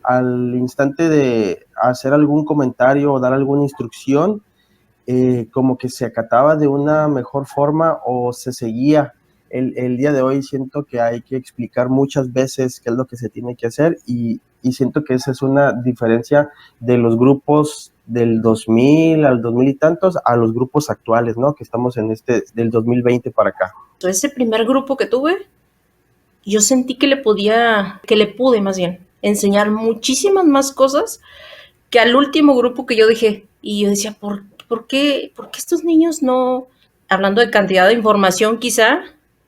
al instante de hacer algún comentario o dar alguna instrucción, como que se acataba de una mejor forma o se seguía. El día de hoy siento que hay que explicar muchas veces qué es lo que se tiene que hacer y siento que esa es una diferencia de los grupos del 2000 al 2000 y tantos a los grupos actuales, ¿no? Que estamos en del 2020 para acá. Ese primer grupo que tuve, yo sentí que le pude más bien, enseñar muchísimas más cosas que al último grupo que yo dejé. Y yo decía, ¿por qué estos niños no, hablando de cantidad de información quizá,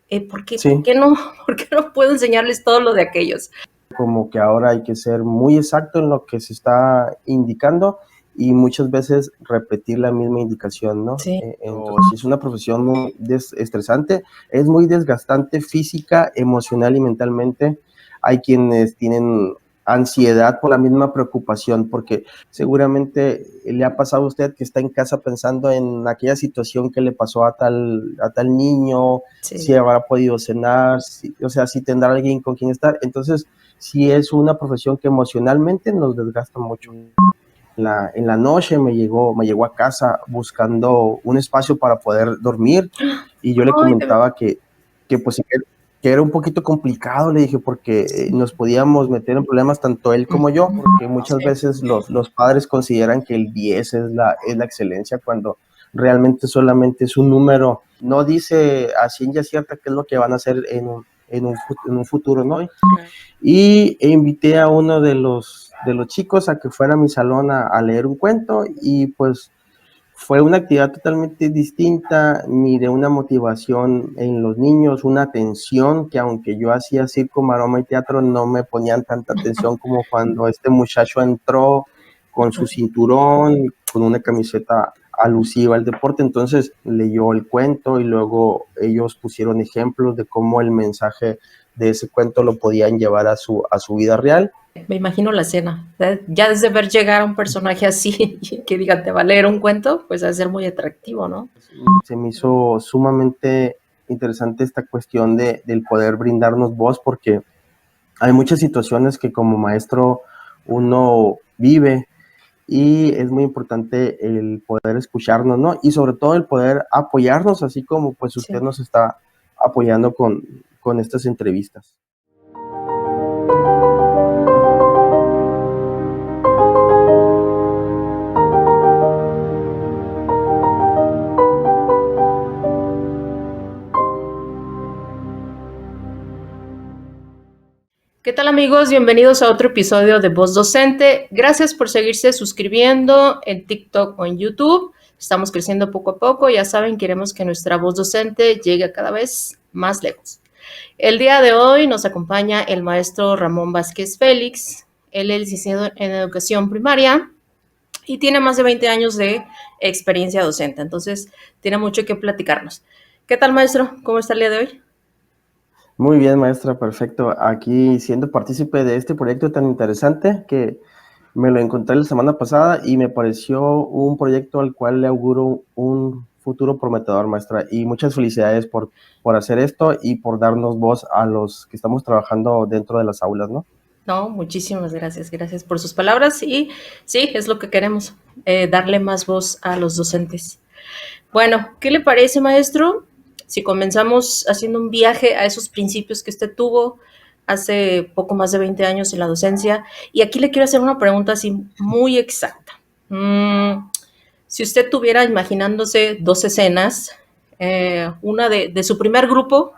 Sí. ¿por qué no, por qué no puedo enseñarles todo lo de aquellos? Como que ahora hay que ser muy exacto en lo que se está indicando y muchas veces repetir la misma indicación, ¿no? Sí. Entonces, es una profesión muy estresante, es muy desgastante física, emocional y mentalmente. Hay quienes tienen ansiedad por la misma preocupación, porque seguramente le ha pasado a usted que está en casa pensando en aquella situación que le pasó a tal niño, Sí. si habrá podido cenar, o sea, si tendrá alguien con quien estar. Entonces, sí es una profesión que emocionalmente nos desgasta mucho. En la noche me llegó a casa buscando un espacio para poder dormir y yo le comentaba que pues que era un poquito complicado, le dije, porque nos podíamos meter en problemas tanto él como yo, porque muchas veces los padres consideran que el 10 es la excelencia cuando realmente solamente es un número, no dice a ciencia cierta qué es lo que van a hacer en un futuro, ¿no? Y invité a uno de los chicos a que fuera a mi salón a leer un cuento y pues fue una actividad totalmente distinta, miré una motivación en los niños, una atención que aunque yo hacía circo, maroma y teatro, no me ponían tanta atención como cuando este muchacho entró con su cinturón, con una camiseta alusiva al deporte, entonces leyó el cuento y luego ellos pusieron ejemplos de cómo el mensaje de ese cuento lo podían llevar a su vida real. Me imagino la escena. Ya desde ver llegar a un personaje así que diga te va a leer un cuento, pues va a ser muy atractivo, ¿no? Se me hizo sumamente interesante esta cuestión del poder brindarnos voz, porque hay muchas situaciones que como maestro uno vive y es muy importante el poder escucharnos, ¿no? Y sobre todo el poder apoyarnos, así como pues usted Sí. nos está apoyando con estas entrevistas. ¿Qué tal amigos? Bienvenidos a otro episodio de Voz Docente. Gracias por seguirse suscribiendo en TikTok o en YouTube. Estamos creciendo poco a poco. Ya saben, queremos que nuestra voz docente llegue cada vez más lejos. El día de hoy nos acompaña el maestro Ramón Vázquez Félix. Él es licenciado en educación primaria y tiene más de 20 años de experiencia docente. Entonces, tiene mucho que platicarnos. ¿Qué tal, maestro? ¿Cómo está el día de hoy? Muy bien, maestra, perfecto. Aquí siendo partícipe de este proyecto tan interesante que me lo encontré la semana pasada y me pareció un proyecto al cual le auguro un futuro prometedor, maestra. Y muchas felicidades por hacer esto y por darnos voz a los que estamos trabajando dentro de las aulas, ¿no? No, muchísimas gracias, gracias por sus palabras y sí, es lo que queremos, darle más voz a los docentes. Bueno, ¿qué le parece, maestro? Si comenzamos haciendo un viaje a esos principios que usted tuvo hace poco más de 20 años en la docencia, y aquí le quiero hacer una pregunta así muy exacta. Si usted tuviera imaginándose dos escenas, una de su primer grupo,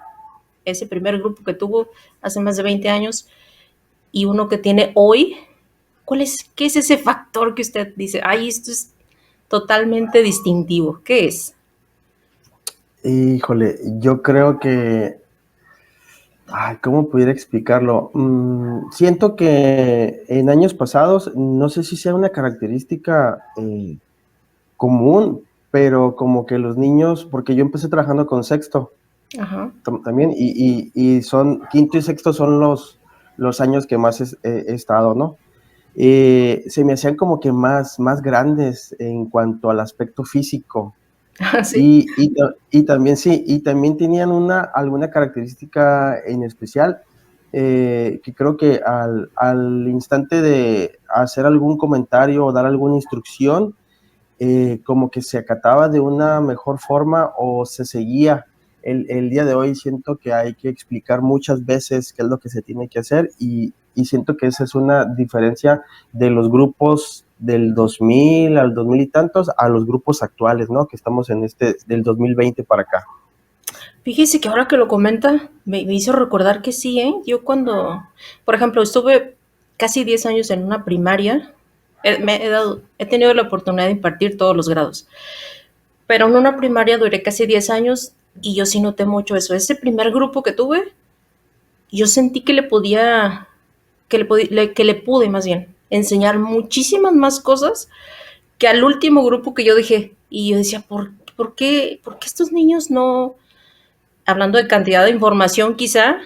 ese primer grupo que tuvo hace más de 20 años, y uno que tiene hoy, ¿qué es ese factor que usted dice, ay, esto es totalmente distintivo? ¿Qué es? Híjole, yo creo que, ¿cómo pudiera explicarlo? Siento que en años pasados, no sé si sea una característica común, pero como que los niños, porque yo empecé trabajando con sexto, Ajá. también, y son quinto y sexto son los años que más he estado, ¿no? Se me hacían como que más grandes en cuanto al aspecto físico. Sí. Y también sí, y también tenían alguna característica en especial, que creo que al instante de hacer algún comentario o dar alguna instrucción, como que se acataba de una mejor forma o se seguía. El día de hoy siento que hay que explicar muchas veces qué es lo que se tiene que hacer y siento que esa es una diferencia de los grupos del 2000 al 2000 y tantos a los grupos actuales, ¿no? Que estamos en del 2020 para acá. Fíjese que ahora que lo comenta, me hizo recordar que sí, ¿eh? Yo cuando, por ejemplo, estuve casi 10 años en una primaria, he tenido la oportunidad de impartir todos los grados, pero en una primaria duré casi 10 años y yo sí noté mucho eso. Ese primer grupo que tuve, yo sentí que que le pude más bien enseñar muchísimas más cosas que al último grupo que yo dejé. Y yo decía, ¿por qué estos niños no, hablando de cantidad de información quizá,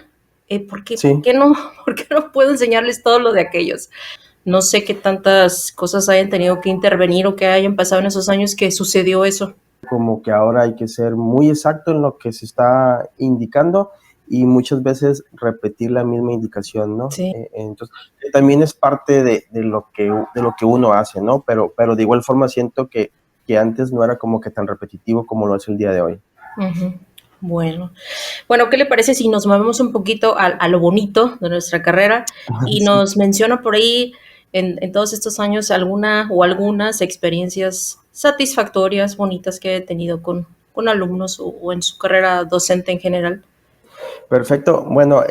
Sí. por qué no puedo enseñarles todo lo de aquellos? No sé qué tantas cosas hayan tenido que intervenir o que hayan pasado en esos años que sucedió eso. Como que ahora hay que ser muy exacto en lo que se está indicando y muchas veces repetir la misma indicación, ¿no? Sí. Entonces, también es parte de lo que uno hace, ¿no? Pero de igual forma siento que antes no era como que tan repetitivo como lo es el día de hoy. Uh-huh. Bueno, ¿qué le parece si nos movemos un poquito a lo bonito de nuestra carrera y Sí. nos menciona por ahí en todos estos años alguna o algunas experiencias satisfactorias, bonitas que he tenido con alumnos o en su carrera docente en general? Perfecto. Bueno,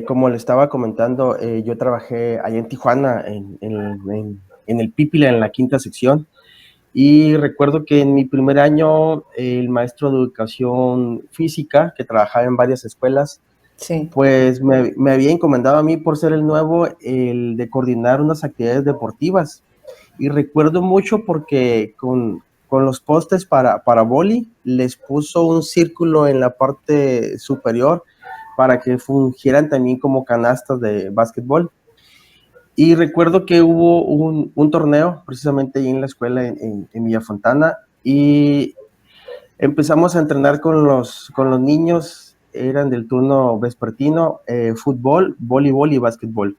como le estaba comentando, yo trabajé allá en Tijuana, en el Pípila, en la quinta sección. Y recuerdo que en mi primer año, el maestro de educación física, que trabajaba en varias escuelas, Sí. pues me había encomendado a mí, por ser el nuevo, el de coordinar unas actividades deportivas. Y recuerdo mucho porque con los postes para boli, les puso un círculo en la parte superior para que fungieran también como canastas de básquetbol. Y recuerdo que hubo un torneo precisamente ahí en la escuela en Villafontana y empezamos a entrenar con los niños, eran del turno vespertino, fútbol, voleibol y básquetbol.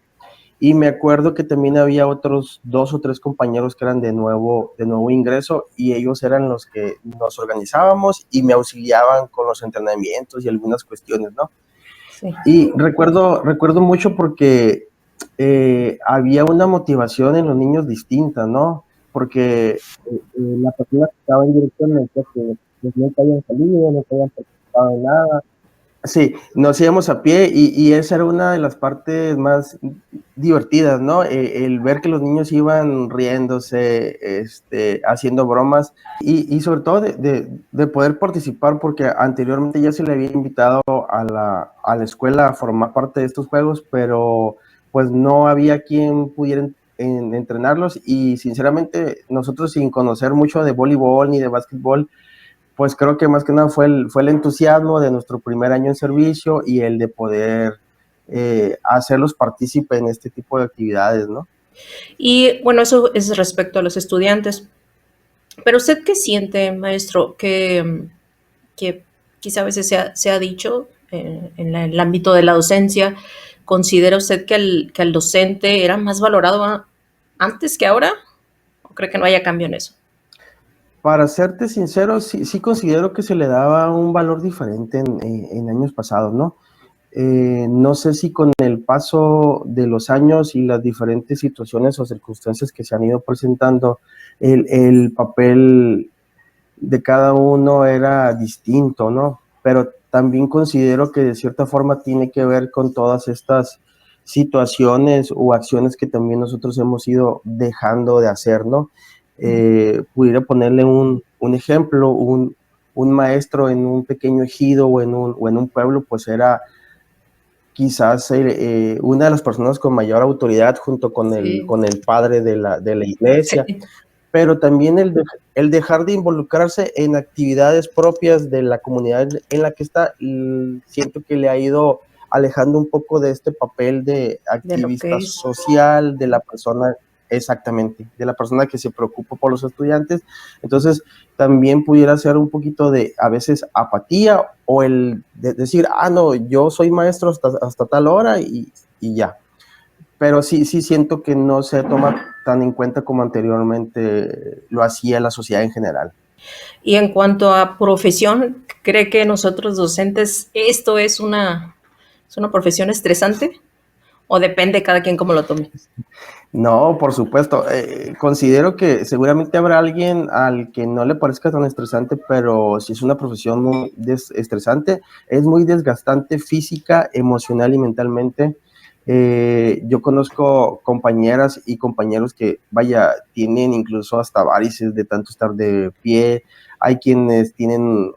Y me acuerdo que también había otros 2 o 3 compañeros que eran de nuevo ingreso y ellos eran los que nos organizábamos y me auxiliaban con los entrenamientos y algunas cuestiones, ¿no? Sí. Y recuerdo mucho porque había una motivación en los niños distinta, ¿no? Porque la persona que estaba en dirección me decía que pues, no habían salido, no habían participado en nada. Sí, nos íbamos a pie y esa era una de las partes más divertidas, ¿no? El ver que los niños iban riéndose, haciendo bromas y sobre todo de poder participar porque anteriormente ya se le había invitado a la escuela a formar parte de estos juegos, pero pues no había quien pudiera entrenarlos y sinceramente nosotros sin conocer mucho de voleibol ni de básquetbol, pues creo que más que nada fue el entusiasmo de nuestro primer año en servicio y el de poder hacerlos partícipe en este tipo de actividades, ¿no? Y bueno, eso es respecto a los estudiantes. Pero usted qué siente, maestro, que quizá a veces se ha dicho en el ámbito de la docencia, ¿considera usted que el docente era más valorado antes que ahora? ¿O cree que no haya cambio en eso? Para serte sincero, sí considero que se le daba un valor diferente en años pasados, ¿no? No sé si con el paso de los años y las diferentes situaciones o circunstancias que se han ido presentando, el papel de cada uno era distinto, ¿no? Pero también considero que de cierta forma tiene que ver con todas estas situaciones o acciones que también nosotros hemos ido dejando de hacer, ¿no? Pudiera ponerle un ejemplo, un maestro en un pequeño ejido o en un pueblo, pues era quizás una de las personas con mayor autoridad junto Sí, con el padre de la iglesia, sí. pero también el dejar de involucrarse en actividades propias de la comunidad en la que está, siento que le ha ido alejando un poco de este papel de De lo activista que es. social, de la persona, exactamente, de la persona que se preocupa por los estudiantes. Entonces, también pudiera ser un poquito de, a veces, apatía o el de decir, no, yo soy maestro hasta tal hora y ya. Pero sí, sí siento que no se toma tan en cuenta como anteriormente lo hacía la sociedad en general. Y en cuanto a profesión, ¿cree que nosotros docentes esto es una profesión estresante? ¿O depende cada quien cómo lo tome? No, por supuesto. Considero que seguramente habrá alguien al que no le parezca tan estresante, pero si es una profesión muy estresante, es muy desgastante física, emocional y mentalmente. Yo conozco compañeras y compañeros que, vaya, tienen incluso hasta varices de tanto estar de pie. Hay quienes tienen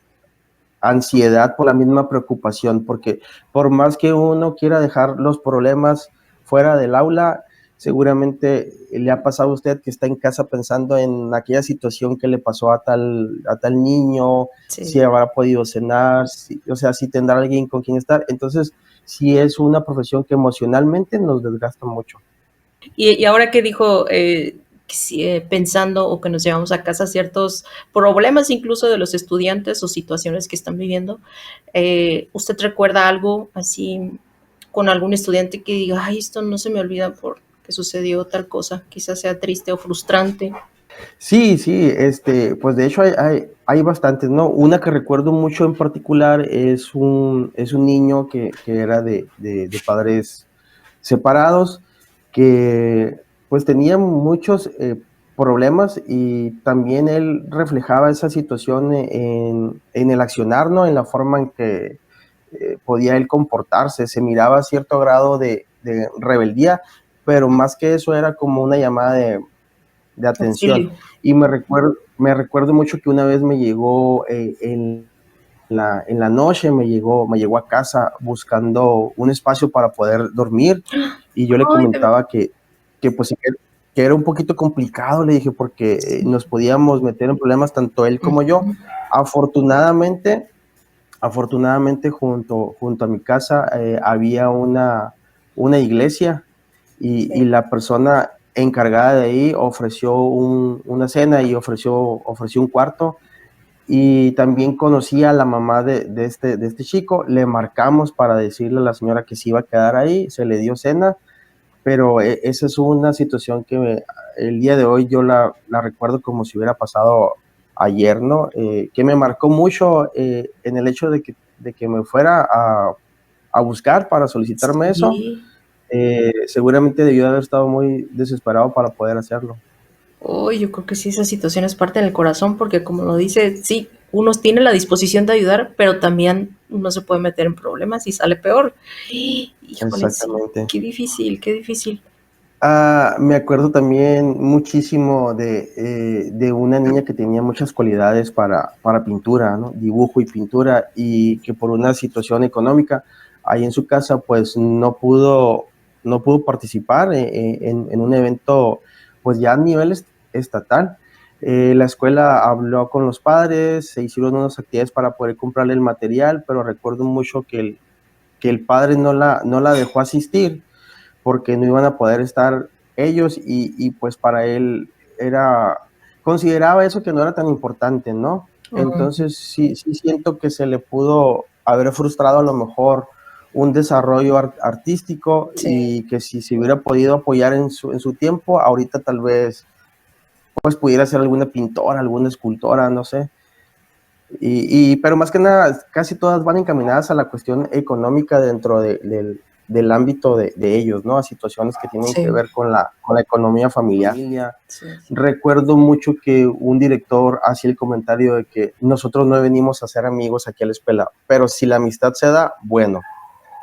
ansiedad por la misma preocupación, porque por más que uno quiera dejar los problemas fuera del aula, seguramente le ha pasado a usted que está en casa pensando en aquella situación que le pasó a tal niño, si Sí. habrá podido cenar, o sea, si tendrá alguien con quien estar. Entonces, sí es una profesión que emocionalmente nos desgasta mucho. Y ahora que dijo, que pensando o que nos llevamos a casa ciertos problemas incluso de los estudiantes o situaciones que están viviendo, ¿usted recuerda algo así con algún estudiante que diga, ay, esto no se me olvida porque sucedió tal cosa, quizás sea triste o frustrante? Sí, sí, pues de hecho hay bastantes, ¿no? Una que recuerdo mucho en particular es un niño que era de padres separados, que pues tenía muchos problemas y también él reflejaba esa situación en el accionar, ¿no? En la forma en que podía él comportarse, se miraba cierto grado de rebeldía, pero más que eso era como una llamada de atención. Auxilio. Y me recuerdo mucho que una vez me llegó en la noche, me llegó a casa buscando un espacio para poder dormir y yo le Ay, de verdad. comentaba que pues que era un poquito complicado, le dije, porque Sí. nos podíamos meter en problemas tanto él como yo. Ujú. Afortunadamente, junto a mi casa había una iglesia y Sí. la persona encargada de ahí ofreció una cena y ofreció un cuarto y también conocí a la mamá de este chico, le marcamos para decirle a la señora que se iba a quedar ahí, se le dio cena, pero esa es una situación que el día de hoy yo la recuerdo como si hubiera pasado ayer, ¿no? Que me marcó mucho en el hecho de que me fuera a buscar para solicitarme eso. Sí. Seguramente debió de haber estado muy desesperado para poder hacerlo. Oh, yo creo que sí, esas situaciones parten del corazón porque como lo dice, sí, uno tiene la disposición de ayudar, pero también uno se puede meter en problemas y sale peor. Híjole, sí, Exactamente. qué difícil, qué difícil. Me acuerdo también muchísimo de una niña que tenía muchas cualidades para pintura, ¿no? Dibujo y pintura, y que por una situación económica ahí en su casa, pues no pudo participar en un evento, pues ya a nivel estatal. La escuela habló con los padres, se hicieron unas actividades para poder comprarle el material, pero recuerdo mucho que el padre no la dejó asistir porque no iban a poder estar ellos y pues para él era, consideraba eso que no era tan importante, ¿no? Mm, Entonces sí siento que se le pudo haber frustrado a lo mejor un desarrollo artístico sí. y que si se hubiera podido apoyar en su tiempo, ahorita tal vez pues pudiera ser alguna pintora, alguna escultora, no sé. Pero más que nada, casi todas van encaminadas a la cuestión económica dentro del ámbito de ellos, ¿no? A situaciones que tienen que Sí, ver con la economía familiar. sí. Recuerdo mucho que un director hacía el comentario de que nosotros no venimos a ser amigos aquí a la escuela, pero si la amistad se da, bueno,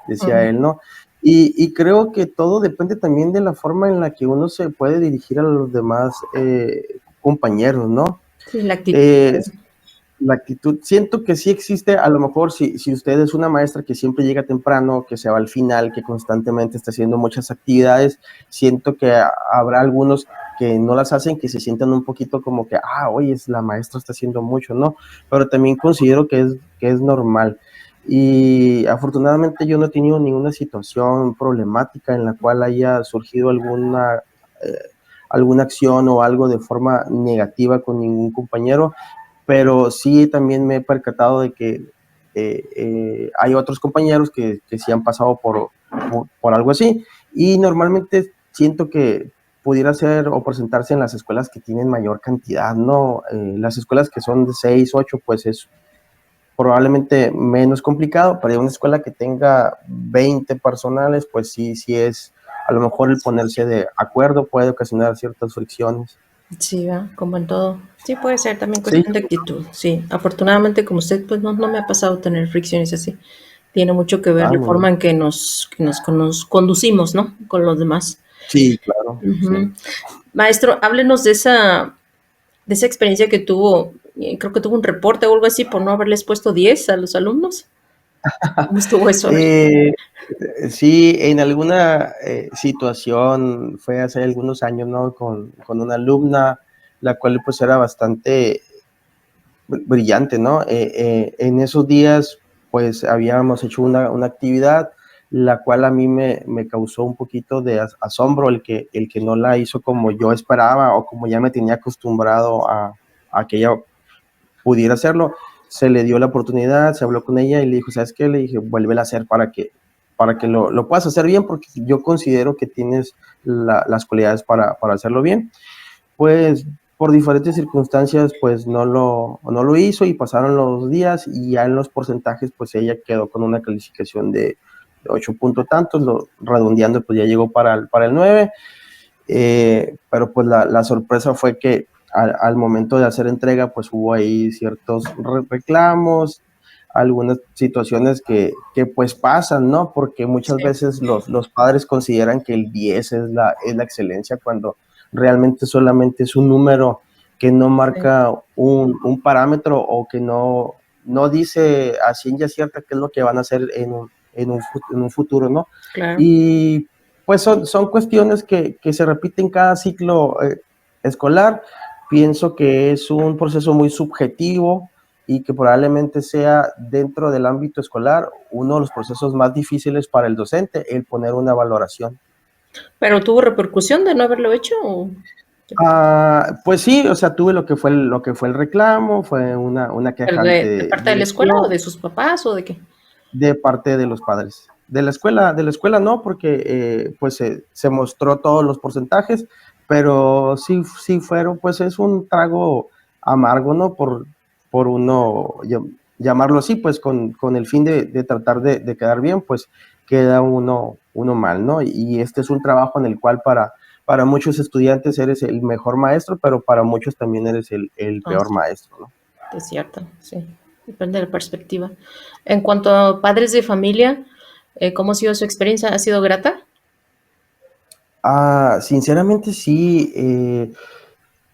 decía Mm, él, ¿no? Y creo que todo depende también de la forma en la que uno se puede dirigir a los demás compañeros, ¿no? sí, la actitud. Eh, la actitud, siento que sí existe, a lo mejor si usted es una maestra que siempre llega temprano, que se va al final, que constantemente está haciendo muchas actividades, siento que habrá algunos que no las hacen, que se sientan un poquito como que, oye, la maestra está haciendo mucho, ¿no? Pero también considero que es normal. Y afortunadamente yo no he tenido ninguna situación problemática en la cual haya surgido eh, alguna acción o algo de forma negativa con ningún compañero, pero sí también me he percatado de que hay otros compañeros que sí han pasado por algo así, y normalmente siento que pudiera ser o presentarse en las escuelas que tienen mayor cantidad, ¿no? Las escuelas que son de 6, 8, pues es probablemente menos complicado, pero en una escuela que tenga 20 personales, pues sí, sí es, a lo mejor el ponerse de acuerdo puede ocasionar ciertas fricciones. Sí, va, como en todo. Sí, puede ser también Sí, cuestión de actitud. Sí, afortunadamente como usted, pues no me ha pasado tener fricciones así. Tiene mucho que ver la muy bien. forma en que nos conducimos, ¿no? Con los demás. Sí, claro, sí. Ujú. Maestro, háblenos de esa experiencia que tuvo. Creo que tuvo un reporte o algo así por no haberles puesto 10 a los alumnos. ¿Cómo estuvo eso? A ver. Eh, sí, en alguna situación fue hace algunos años, ¿no? Con una alumna, la cual pues era bastante brillante, ¿no? En esos días, pues habíamos hecho una actividad, la cual a mí me causó un poquito de asombro el que no la hizo como yo esperaba o como ya me tenía acostumbrado a que ella pudiera hacerlo. Se le dio la oportunidad, se habló con ella y le dijo, ¿sabes qué? Le dije, vuélvela a hacer para que lo puedas hacer bien, porque yo considero que tienes las cualidades para hacerlo bien. Pues por diferentes circunstancias, pues no lo hizo y pasaron los días y ya en los porcentajes, pues ella quedó con una calificación de 8 puntos tantos, redondeando, pues ya llegó para el 9, pero pues la sorpresa fue que al momento de hacer entrega, pues hubo ahí ciertos reclamos, algunas situaciones que pues pasan, ¿no? Porque muchas Sí, veces los padres consideran que el 10 es la excelencia cuando realmente solamente es un número que no sí, marca un parámetro o que no dice a ciencia cierta qué es lo que van a hacer en un futuro, ¿no? claro. Y pues son cuestiones que se repiten cada ciclo escolar. Pienso que es un proceso muy subjetivo y que probablemente sea dentro del ámbito escolar uno de los procesos más difíciles para el docente, el poner una valoración. ¿Pero tuvo repercusión de no haberlo hecho? ¿O qué? Pues sí, o sea, tuve lo que fue el reclamo, fue una queja De ante parte de la escuela o dirección de sus papás o de qué? de parte de los padres. De la escuela no, porque pues se mostró todos los porcentajes, pero sí, sí fueron, pues es un trago amargo, ¿no? Por uno llamarlo así, pues con el fin de tratar de quedar bien, pues queda uno mal, ¿no? Y este es un trabajo en el cual para muchos estudiantes eres el mejor maestro, pero para muchos también eres el Ah, peor sí, maestro, ¿no? es cierto, sí. Depende de la perspectiva. En cuanto a padres de familia, ¿cómo ha sido su experiencia? ¿Ha sido grata? Sinceramente sí,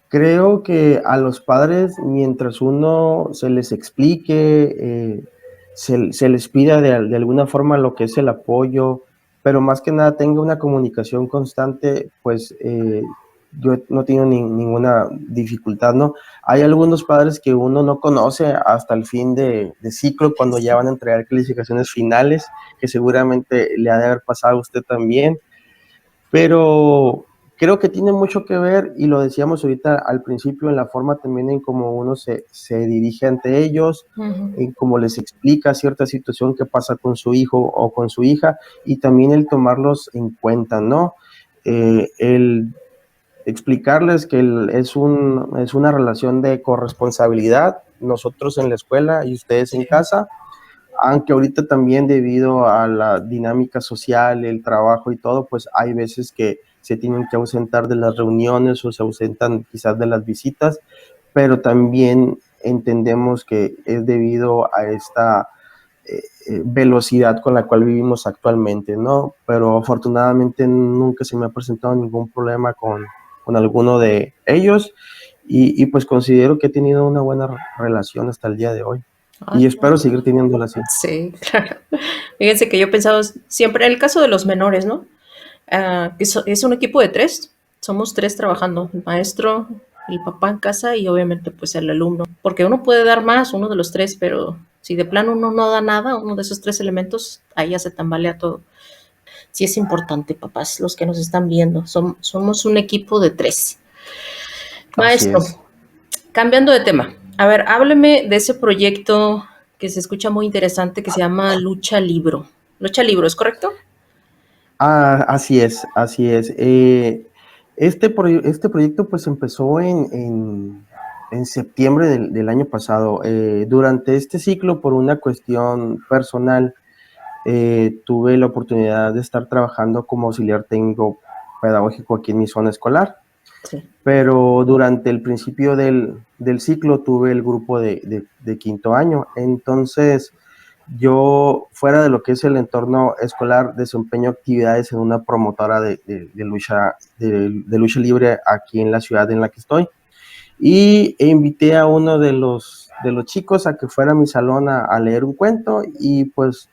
creo que a los padres, mientras uno se les explique, se les pida de alguna forma lo que es el apoyo, pero más que nada tenga una comunicación constante, pues yo no tengo ninguna dificultad, ¿no? Hay algunos padres que uno no conoce hasta el fin de ciclo, cuando ya Sí. van a entregar calificaciones finales, que seguramente le ha de haber pasado a usted también, pero creo que tiene mucho que ver, y lo decíamos ahorita al principio, en la forma también en cómo uno se dirige ante ellos, Ujú. en cómo les explica cierta situación que pasa con su hijo o con su hija, y también el tomarlos en cuenta, ¿no? El explicarles que es una relación de corresponsabilidad, nosotros en la escuela y ustedes en Sí. casa, aunque ahorita también debido a la dinámica social, el trabajo y todo, pues hay veces que se tienen que ausentar de las reuniones o se ausentan quizás de las visitas, pero también entendemos que es debido a esta velocidad con la cual vivimos actualmente, ¿no? Pero afortunadamente nunca se me ha presentado ningún problema con alguno de ellos y pues considero que he tenido una buena relación hasta el día de hoy Ah, y espero seguir teniéndola así. sí, claro. Fíjense que yo he pensado siempre en el caso de los menores, ¿no? Que es un equipo de tres. Somos tres trabajando, el maestro, el papá en casa y obviamente pues el alumno. Porque uno puede dar más, uno de los tres, pero si de plano uno no da nada, uno de esos tres elementos, ahí ya se tambalea todo. Sí es importante, papás, los que nos están viendo. Somos un equipo de 3. Así Maestro, es. cambiando de tema. A ver, hábleme de ese proyecto que se escucha muy interesante que se llama Lucha Libro. Lucha Libro, ¿es correcto? Así es, así es. Este proyecto pues empezó en septiembre del año pasado. Durante este ciclo, por una cuestión personal, tuve la oportunidad de estar trabajando como auxiliar técnico pedagógico aquí en mi zona escolar, Sí. pero durante el principio del ciclo tuve el grupo de quinto año. Entonces, yo, fuera de lo que es el entorno escolar, desempeño actividades en una promotora de lucha libre aquí en la ciudad en la que estoy. E invité a uno de los chicos a que fuera a mi salón a leer un cuento, y pues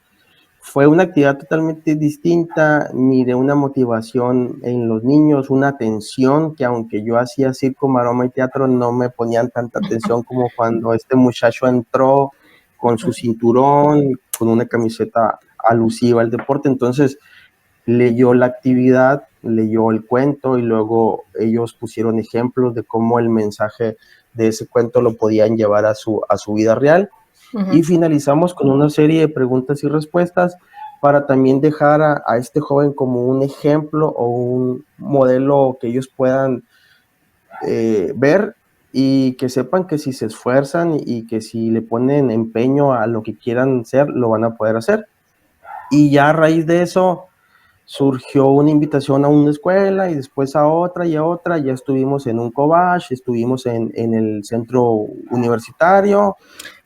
fue una actividad totalmente distinta. Miré una motivación en los niños, una atención que, aunque yo hacía circo, maroma y teatro, no me ponían tanta atención como cuando este muchacho entró con su cinturón, con una camiseta alusiva al deporte. Entonces leyó la actividad, leyó el cuento, y luego ellos pusieron ejemplos de cómo el mensaje de ese cuento lo podían llevar a su vida real. Y finalizamos con una serie de preguntas y respuestas para también dejar a este joven como un ejemplo o un modelo que ellos puedan ver, y que sepan que si se esfuerzan y que si le ponen empeño a lo que quieran ser, lo van a poder hacer. Y ya a raíz de eso surgió una invitación a una escuela, y después a otra y a otra. Ya estuvimos en un Cobach, estuvimos en el centro universitario,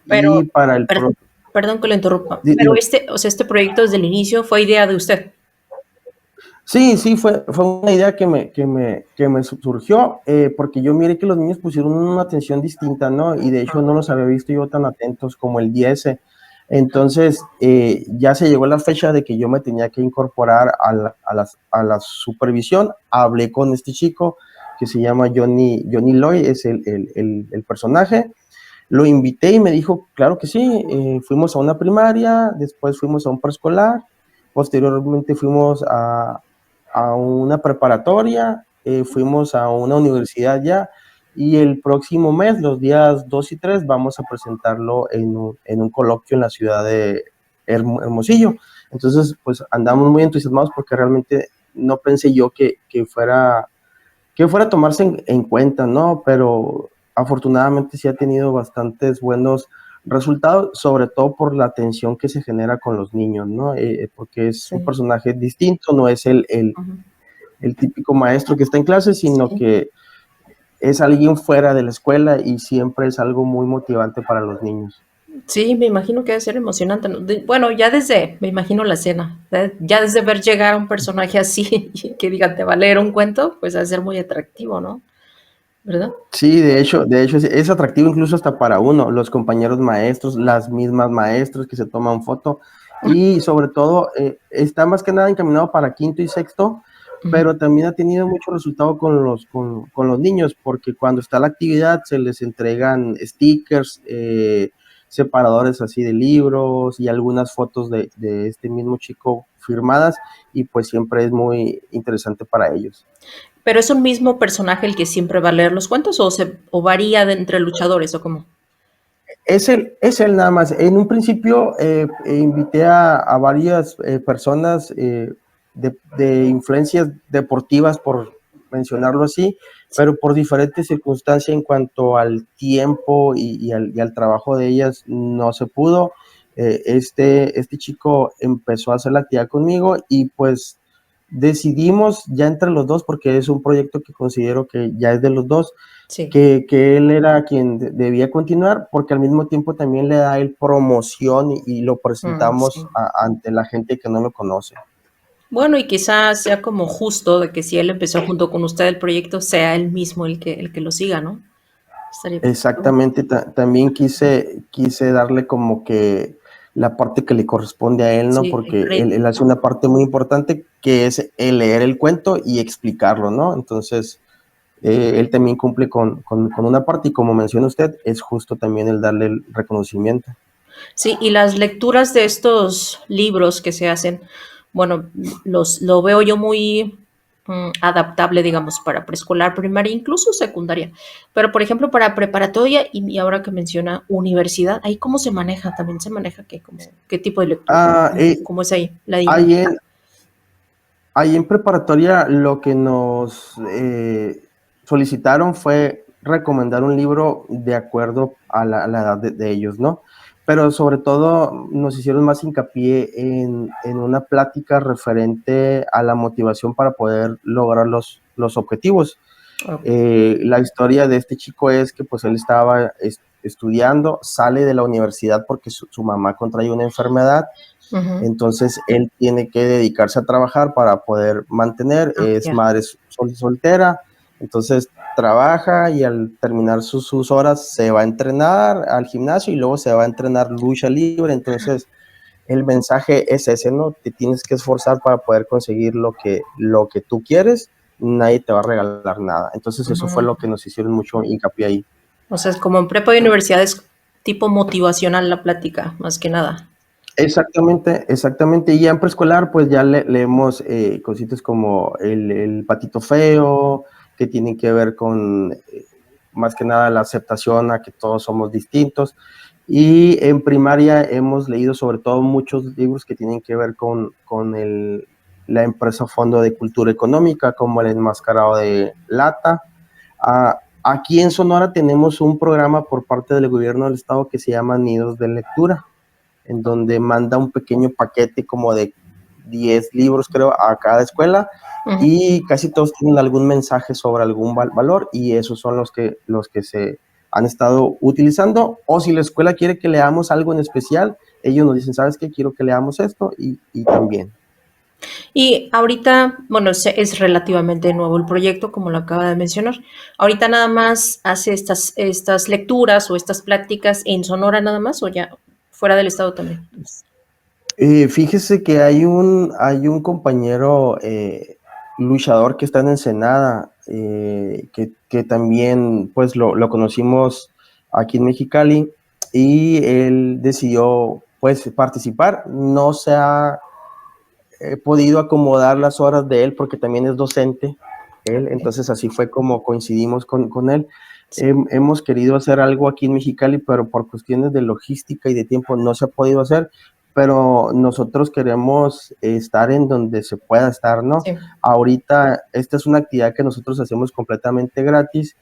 y Pero, para el per- perdón que lo interrumpa, pero Digo, este proyecto desde el inicio fue idea de usted. sí, sí, fue una idea que me surgió, porque yo miré que los niños pusieron una atención distinta, ¿no? Y de hecho no los había visto yo tan atentos como el 10. Entonces, ya se llegó la fecha de que yo me tenía que incorporar a la supervisión. Hablé con este chico que se llama Johnny Loy, es el personaje. Lo invité y me dijo, claro que sí. Fuimos a una primaria, después fuimos a un preescolar, posteriormente fuimos a una preparatoria, fuimos a una universidad ya, y el próximo mes, los días 2 y 3, vamos a presentarlo en un coloquio en la ciudad de Hermosillo. Entonces, pues andamos muy entusiasmados, porque realmente no pensé yo que fuera a tomarse en cuenta, ¿no? Pero afortunadamente sí ha tenido bastantes buenos resultados, sobre todo por la atención que se genera con los niños, ¿no? Porque es un Sí. personaje distinto, no es Ujú. el típico maestro que está en clase, sino Sí. que es alguien fuera de la escuela, y siempre es algo muy motivante para los niños. Sí, me imagino que debe ser emocionante, ¿no? Bueno, ya desde, me imagino la escena, ya desde ver llegar a un personaje así y que diga, te va a leer un cuento, pues debe ser muy atractivo, ¿no? ¿Verdad? Sí, de hecho es atractivo incluso hasta para uno, los compañeros maestros, las mismas maestros que se toman foto, y sobre todo está más que nada encaminado para quinto y sexto, Ujú. pero también ha tenido mucho resultado con los niños, porque cuando está la actividad se les entregan stickers, separadores así de libros, y algunas fotos de este mismo chico firmadas, y pues siempre es muy interesante para ellos. ¿Pero es un mismo personaje el que siempre va a leer los cuentos o varía de entre luchadores o cómo? Es él nada más. En un principio invité a varias personas de influencias deportivas, por mencionarlo así, pero por diferentes circunstancias en cuanto al tiempo y al trabajo de ellas no se pudo. Este chico empezó a hacer la actividad conmigo, y pues decidimos ya entre los dos, porque es un proyecto que considero que ya es de los dos, Sí. que él era quien debía continuar, porque al mismo tiempo también le da el promoción, y lo Sí. presentamos ante la gente que no lo conoce. Bueno, y quizás sea como justo de que si él empezó junto con usted el proyecto, sea él mismo el que lo siga, ¿no? Estaría perfecto. Exactamente, también quise darle como que la parte que le corresponde a él, ¿no? Sí, el Porque él, crédito. él hace una parte muy importante, que es el leer el cuento y explicarlo, ¿no? Entonces, él también cumple con una parte, y como menciona usted, es justo también el darle el reconocimiento. Sí, y las lecturas de estos libros que se hacen, bueno, lo veo yo muy adaptable, digamos, para preescolar, primaria, incluso secundaria. Pero, por ejemplo, para preparatoria y ahora que menciona universidad, ¿ahí cómo se maneja? ¿También se maneja qué tipo de lectura? Ah, ¿Cómo es ahí la ahí dinámica? en, ahí en preparatoria lo que nos solicitaron fue recomendar un libro de acuerdo a la edad de ellos, ¿no? Pero sobre todo nos hicieron más hincapié en una plática referente a la motivación para poder lograr los objetivos. Ok. La historia de este chico es que pues él estaba estudiando, sale de la universidad porque su mamá contrae una enfermedad, Ujú. entonces él tiene que dedicarse a trabajar para poder mantener, Ah, es ya. madre soltera, entonces trabaja y al terminar sus horas se va a entrenar al gimnasio y luego se va a entrenar lucha libre, entonces el mensaje es ese, ¿no? Te tienes que esforzar para poder conseguir lo que tú quieres, nadie te va a regalar nada. Entonces eso fue Ujú. lo que nos hicieron mucho hincapié ahí. O sea, es como en prepa y universidad es tipo motivacional la plática, más que nada. Exactamente, exactamente. Y ya en preescolar, pues ya leemos cositas como el patito feo, que tienen que ver con más que nada la aceptación a que todos somos distintos. Y en primaria hemos leído sobre todo muchos libros que tienen que ver con la empresa Fondo de Cultura Económica, como El Enmascarado de Lata. Aquí en Sonora tenemos un programa por parte del gobierno del estado que se llama Nidos de Lectura, en donde manda un pequeño paquete como de 10 libros, creo, a cada escuela, Ujú. y casi todos tienen algún mensaje sobre algún valor, y esos son los que se han estado utilizando, o si la escuela quiere que leamos algo en especial, ellos nos dicen, ¿sabes qué? Quiero que leamos esto, y también. Y ahorita, bueno, es relativamente nuevo el proyecto, como lo acaba de mencionar. Ahorita nada más hace estas lecturas o estas prácticas en Sonora nada más o ya fuera del estado también. Fíjese que hay un compañero luchador que está en Ensenada, que también pues lo conocimos aquí en Mexicali, y él decidió pues participar. No se ha podido acomodar las horas de él porque también es docente él, Ok. entonces así fue como coincidimos con él. Sí. Hemos querido hacer algo aquí en Mexicali, pero por cuestiones de logística y de tiempo no se ha podido hacer, pero nosotros queremos estar en donde se pueda estar, ¿no? Sí. Ahorita esta es una actividad que nosotros hacemos completamente gratis,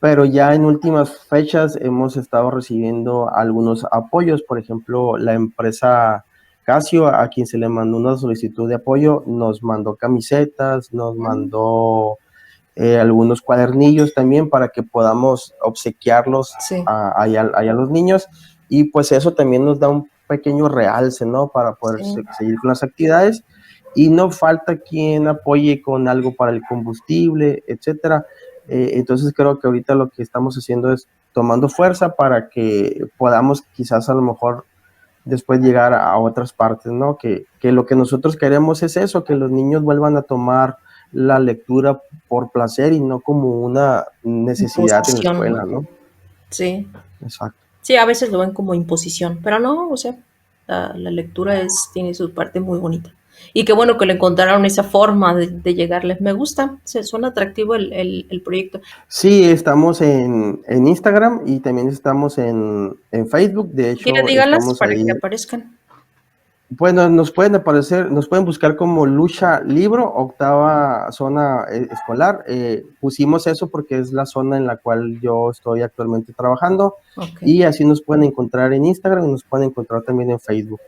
pero ya en últimas fechas hemos estado recibiendo algunos apoyos, por ejemplo, la empresa Casio, a quien se le mandó una solicitud de apoyo, nos mandó camisetas, nos Mm. mandó algunos cuadernillos también para que podamos obsequiarlos Sí. allá a los niños, y pues eso también nos da un pequeño realce, ¿no? Para poder Sí. seguir con las actividades, y no falta quien apoye con algo para el combustible, etcétera. Entonces creo que ahorita lo que estamos haciendo es tomando fuerza para que podamos quizás a lo mejor después llegar a otras partes, ¿no? Que lo que nosotros queremos es eso, que los niños vuelvan a tomar la lectura por placer y no como una necesidad en la Imposición, escuela, ¿no? ¿no? Sí. Exacto. Sí, a veces lo ven como imposición, pero no, o sea, la lectura tiene su parte muy bonita. Y qué bueno que le encontraron esa forma de llegarles. Me gusta, suena atractivo el proyecto. Sí, estamos en Instagram y también estamos en Facebook. De ¿Quiere hecho, dígalas estamos para que ahí. aparezcan? Bueno, nos pueden aparecer, nos pueden buscar como Lucha Libro, octava zona escolar. Pusimos eso porque es la zona en la cual yo estoy actualmente trabajando, Ok. y así nos pueden encontrar en Instagram y nos pueden encontrar también en Facebook.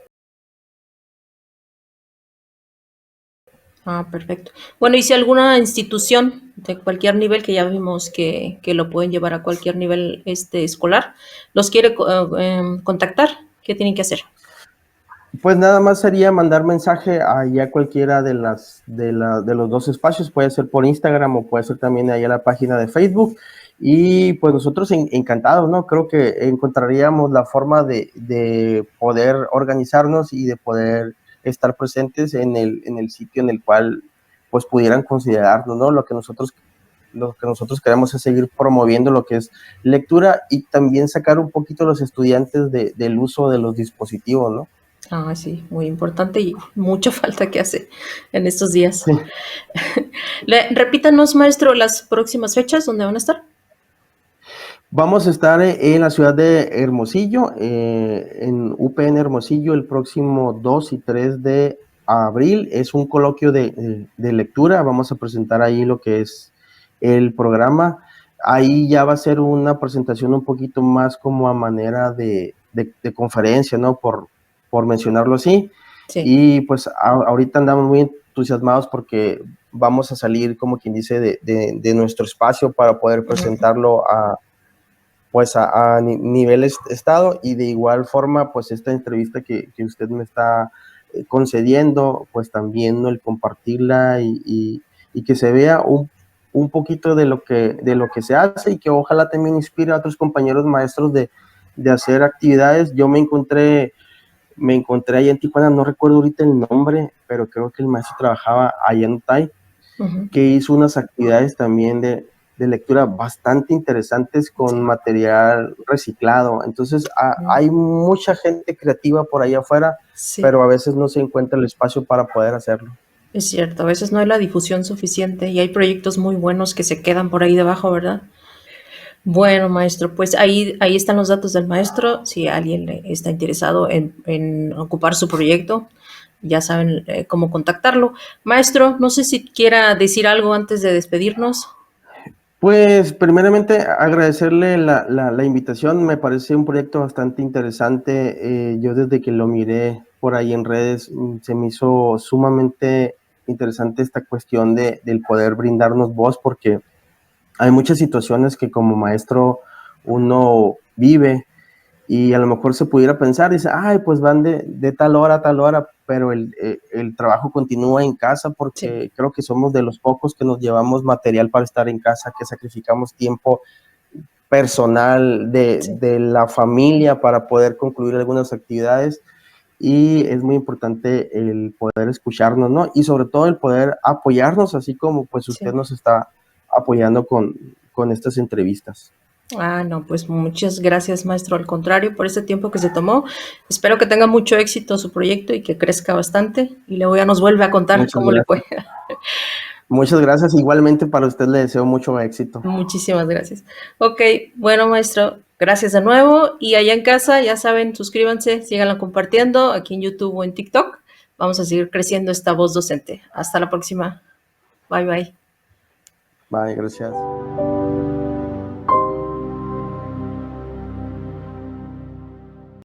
Ah, perfecto. Bueno, y si alguna institución de cualquier nivel, que ya vimos que lo pueden llevar a cualquier nivel escolar, los quiere contactar, ¿qué tienen que hacer? Pues nada más sería mandar mensaje allá a cualquiera de los dos espacios, puede ser por Instagram o puede ser también allá a la página de Facebook. Y pues nosotros encantados, ¿no? Creo que encontraríamos la forma de poder organizarnos y de poder estar presentes en el sitio en el cual pues pudieran considerarnos, ¿no? Lo que nosotros queremos es seguir promoviendo lo que es lectura y también sacar un poquito a los estudiantes del uso de los dispositivos, ¿no? Ah, sí, muy importante y mucha falta que hace en estos días. Sí. Repítanos, maestro, las próximas fechas donde van a estar. Vamos a estar en la ciudad de Hermosillo, en UPN Hermosillo, el próximo 2 y 3 de abril. Es un coloquio de lectura. Vamos a presentar ahí lo que es el programa. Ahí ya va a ser una presentación un poquito más como a manera de conferencia, ¿no? Por mencionarlo así. Sí. Y pues ahorita andamos muy entusiasmados porque vamos a salir, como quien dice, de nuestro espacio para poder presentarlo pues a nivel estado, y de igual forma pues esta entrevista que usted me está concediendo, pues también, ¿no?, el compartirla y que se vea un poquito de lo que se hace, y que ojalá también inspire a otros compañeros maestros de hacer actividades. Yo me encontré allá en Tijuana, no recuerdo ahorita el nombre, pero creo que el maestro trabajaba allá en Utay, Ujú. que hizo unas actividades también de lectura bastante interesantes con Sí. material reciclado. Entonces, hay mucha gente creativa por allá afuera, Sí, pero a veces no se encuentra el espacio para poder hacerlo. es cierto. A veces no hay la difusión suficiente y hay proyectos muy buenos que se quedan por ahí debajo, ¿verdad? Bueno, maestro, pues ahí están los datos del maestro. Si alguien está interesado en ocupar su proyecto, ya saben cómo contactarlo. Maestro, no sé si quiera decir algo antes de despedirnos. Pues primeramente agradecerle la invitación. Me parece un proyecto bastante interesante. Yo desde que lo miré por ahí en redes, se me hizo sumamente interesante esta cuestión del poder brindarnos voz, porque hay muchas situaciones que como maestro uno vive, y a lo mejor se pudiera pensar, dice, ay, pues van de tal hora a tal hora, pero el trabajo continúa en casa, Sí, porque creo que somos de los pocos que nos llevamos material para estar en casa, que sacrificamos tiempo personal sí. de la familia para poder concluir algunas actividades, y es muy importante el poder escucharnos, ¿no? Y sobre todo el poder apoyarnos, así como pues usted Sí. nos está apoyando con estas entrevistas. Ah, no, pues muchas gracias, maestro. Al contrario, por este tiempo que se tomó. Espero que tenga mucho éxito su proyecto y que crezca bastante. Y luego ya nos vuelve a contar Muchas cómo le gracias. fue. Muchas gracias. Igualmente para usted le deseo mucho éxito. Muchísimas gracias. Ok, bueno, maestro, gracias de nuevo. Y allá en casa, ya saben, suscríbanse, síganlo compartiendo aquí en YouTube o en TikTok. Vamos a seguir creciendo esta voz docente. Hasta la próxima. Bye, bye. Bye, gracias.